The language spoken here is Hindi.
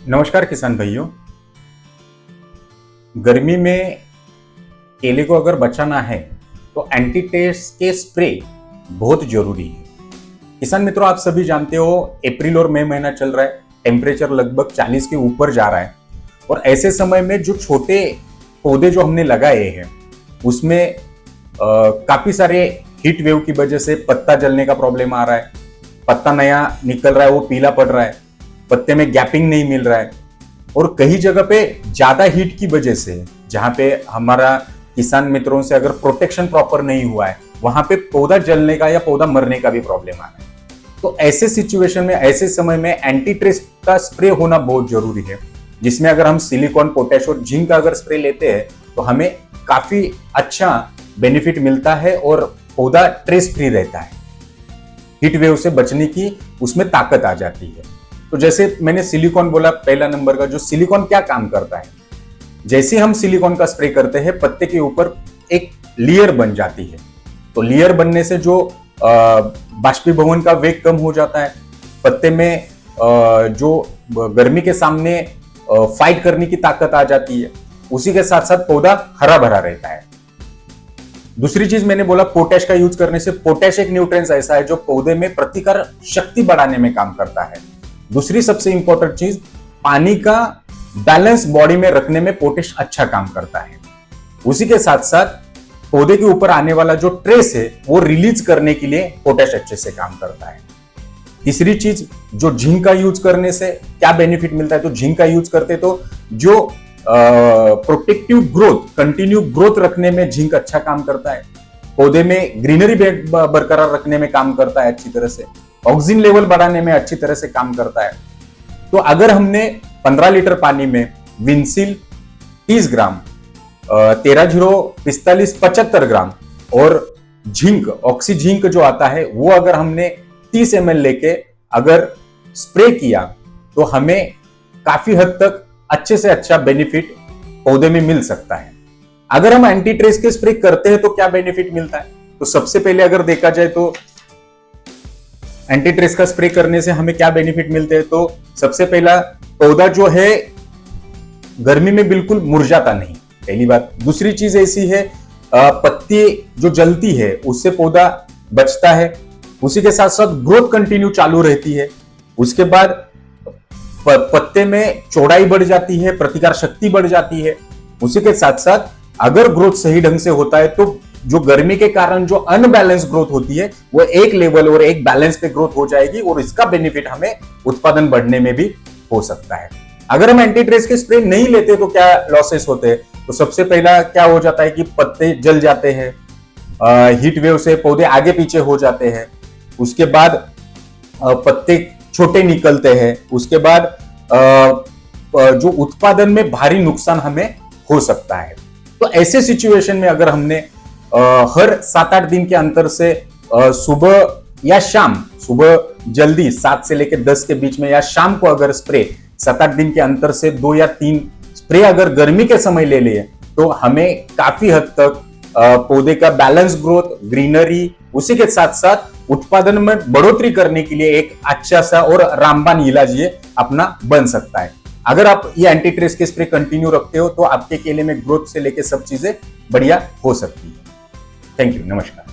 नमस्कार किसान भाइयों। गर्मी में केले को अगर बचाना है तो एंटी टेस्ट के स्प्रे बहुत जरूरी है। किसान मित्रों, आप सभी जानते हो अप्रैल और मई महीना चल रहा है, टेम्परेचर लगभग 40 के ऊपर जा रहा है और ऐसे समय में जो छोटे पौधे जो हमने लगाए हैं उसमें काफी सारे हीट वेव की वजह से पत्ता जलने का प्रॉब्लम आ रहा है, पत्ता नया निकल रहा है वो पीला पड़ रहा है, पत्ते में गैपिंग नहीं मिल रहा है और कई जगह पे ज्यादा हीट की वजह से जहां पे हमारा किसान मित्रों से अगर प्रोटेक्शन प्रॉपर नहीं हुआ है वहां पे पौधा जलने का या पौधा मरने का भी प्रॉब्लम आ रहा है। तो ऐसे सिचुएशन में, ऐसे समय में एंटी ट्रेस का स्प्रे होना बहुत जरूरी है, जिसमें अगर हम सिलिकॉन, पोटैश और जिंक का अगर स्प्रे लेते हैं तो हमें काफी अच्छा बेनिफिट मिलता है और पौधा ट्रेस फ्री रहता है। हीट वेव से बचने की उसमें ताकत आ जाती है। तो जैसे मैंने सिलिकॉन बोला पहला नंबर का, जो सिलिकॉन क्या काम करता है, जैसे हम सिलिकॉन का स्प्रे करते हैं पत्ते के ऊपर एक लेयर बन जाती है। तो लेयर बनने से जो बाष्पीभवन का वेग कम हो जाता है, पत्ते में जो गर्मी के सामने फाइट करने की ताकत आ जाती है, उसी के साथ साथ पौधा हरा भरा रहता है। दूसरी चीज मैंने बोला पोटैश का यूज करने से, पोटैश एक न्यूट्रिएंट ऐसा है जो पौधे में प्रतिकार शक्ति बढ़ाने में काम करता है। दूसरी सबसे इंपॉर्टेंट चीज, पानी का बैलेंस बॉडी में रखने में पोटैश अच्छा काम करता है। उसी के साथ साथ पौधे के ऊपर आने वाला जो ट्रेस है वो रिलीज करने के लिए पोटैश अच्छे से काम करता है। तीसरी चीज, जो जिंक का यूज करने से क्या बेनिफिट मिलता है, तो जिंक का यूज करते तो जो प्रोटेक्टिव ग्रोथ, कंटिन्यू ग्रोथ रखने में जिंक अच्छा काम करता है, पौधे में ग्रीनरी बरकरार रखने में काम करता है अच्छी तरह से, ऑक्सीजन लेवल बढ़ाने में अच्छी तरह से काम करता है। तो अगर हमने 15 लीटर पानी में विंसिल 30 ग्राम, 13-0-45 75 ग्राम और जिंक, ऑक्सी जिंक जो आता है वो अगर हमने 30 ml लेके अगर स्प्रे किया तो हमें काफी हद तक अच्छे से अच्छा बेनिफिट पौधे में मिल सकता है। अगर हम एंटी ट्रेस के स्प्रे करते हैं तो क्या बेनिफिट मिलता है, तो सबसे पहले अगर देखा जाए तो एंटी ट्रेस का स्प्रे करने से हमें क्या बेनिफिट मिलते हैं, तो सबसे पहला पौधा जो है गर्मी में बिल्कुल मुरझाता नहीं, पहली बात। दूसरी चीज ऐसी है, पत्ती जो जलती है उससे पौधा बचता है, उसी के साथ साथ ग्रोथ कंटिन्यू चालू रहती है। उसके बाद पत्ते में चौड़ाई बढ़ जाती है, प्रतिकार शक्ति बढ़ जाती है। उसी के साथ साथ अगर ग्रोथ सही ढंग से होता है तो जो गर्मी के कारण जो अनबैलेंस ग्रोथ होती है वो एक लेवल और एक बैलेंस पे ग्रोथ हो जाएगी और इसका बेनिफिट हमें उत्पादन बढ़ने में भी हो सकता है। अगर हम एंटी ट्रेस के स्प्रे नहीं लेते तो क्या लॉसेस होते हैं, तो सबसे पहला क्या हो जाता है कि पत्ते जल जाते हैं, हीट वेव से पौधे आगे पीछे हो जाते हैं। उसके बाद पत्ते छोटे निकलते हैं। उसके बाद जो उत्पादन में भारी नुकसान हमें हो सकता है। तो ऐसे सिचुएशन में अगर हमने हर 7-8 दिन के अंतर से सुबह या शाम, सुबह जल्दी 7 से लेकर 10 के बीच में या शाम को अगर स्प्रे 7-8 दिन के अंतर से 2 या 3 स्प्रे अगर गर्मी के समय ले लिए तो हमें काफी हद तक पौधे का बैलेंस ग्रोथ, ग्रीनरी, उसी के साथ साथ उत्पादन में बढ़ोतरी करने के लिए एक अच्छा सा और रामबाण इलाज ये अपना बन सकता है। अगर आप ये एंटी ट्रेस के स्प्रे कंटिन्यू रखते हो तो आपके केले में ग्रोथ से लेके सब चीजें बढ़िया हो सकती है। थैंक यू, नमस्कार।